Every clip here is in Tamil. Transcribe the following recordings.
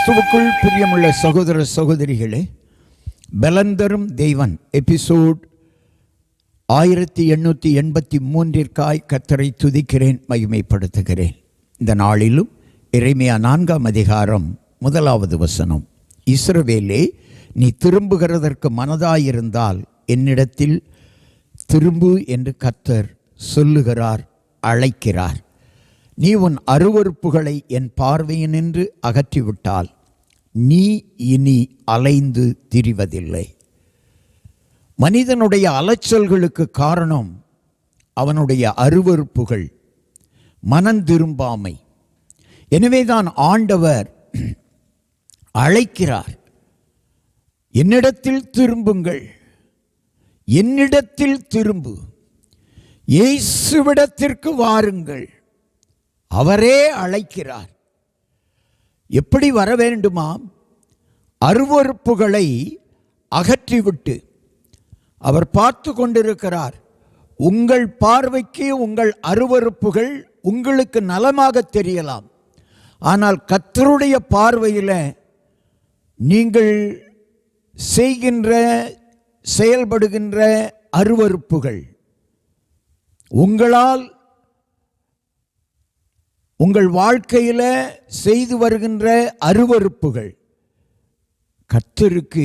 கிறிஸ்துவுக்குள் பிரியமுள்ள சகோதர சகோதரிகளே, பலந்தரும் தேவன் எபிசோட் 1883 கர்த்தரை துதிக்கிறேன், மகிமைப்படுத்துகிறேன். இந்த நாளிலும் எரேமியா 4ஆம் அதிகாரம் 1வது வசனம். இஸ்ரவேலே, நீ திரும்புகிறதற்கு மனதாயிருந்தால் என்னிடத்தில் திரும்பு என்று கர்த்தர் சொல்லுகிறார், அழைக்கிறார். நீ உன் அருவருப்புகளை என் பார்வையினின்று அகற்றிவிட்டால் நீ இனி அலைந்து திரிவதில்லை. மனிதனுடைய அலைச்சல்களுக்கு காரணம் அவனுடைய அருவருப்புகள், மனந்திரும்பாமை. எனவேதான் ஆண்டவர் அழைக்கிறார், என்னிடத்தில் திரும்புங்கள், என்னிடத்தில் திரும்பு, இயேசுவிடத்திற்கு வாருங்கள். அவரே அழைக்கிறார். எப்படி வர வேண்டுமாம்? அருவருப்புகளை அகற்றிவிட்டு அவர் பார்த்து கொண்டிருக்கிறார். உங்கள் பார்வைக்கு உங்கள் அருவருப்புகள் உங்களுக்கு நலமாக தெரியலாம், ஆனால் கர்த்தருடைய பார்வையில் நீங்கள் செய்கின்ற செயல்படுகின்ற அருவருப்புகள், உங்கள் வாழ்க்கையில் செய்து வருகின்ற அருவருப்புகள் கர்த்தருக்கு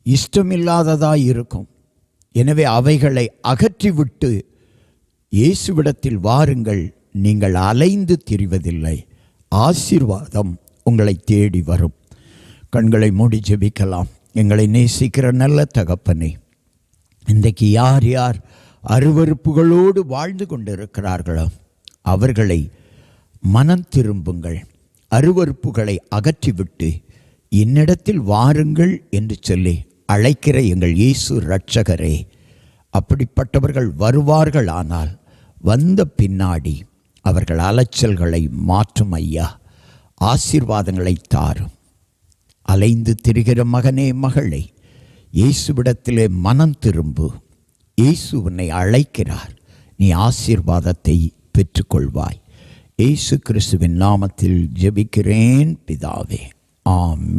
இஷ்டமில்லாததாய் இருக்கும். எனவே அவைகளை அகற்றிவிட்டு இயேசுவிடத்தில் வாருங்கள், நீங்கள் அலைந்து திரிவதில்லை. ஆசீர்வாதம் உங்களை தேடி வரும். கண்களை மூடி ஜெபிக்கலாம். எங்களை நேசிக்கிற நல்ல தகப்பனே, இன்றைக்கு யார் யார் அருவருப்புகளோடு வாழ்ந்து கொண்டிருக்கிறார்களோ அவர்களை மனம் திரும்புங்கள், அருவருப்புகளை அகற்றிவிட்டு என்னிடத்தில் வாருங்கள் என்று சொல்லி அழைக்கிற எங்கள் இயேசு இரட்சகரே, அப்படிப்பட்டவர்கள் வருவார்கள். ஆனால் வந்த பின்னாடி அவர்கள் அலைச்சல்களை மாற்றும் ஐயா. ஆசீர்வாதங்களை தாரும். அலைந்து திரிகிற மகனே, மகளே, இயேசுவிடத்திலே மனம் திரும்பு. இயேசு உன்னை அழைக்கிறார். நீ ஆசீர்வாதத்தை பெற்றுக்கொள்வாய். இயேசு கிறிஸ்துவின் நாமத்தில் ஜெபிக்கிறேன் பிதாவே, ஆமென்.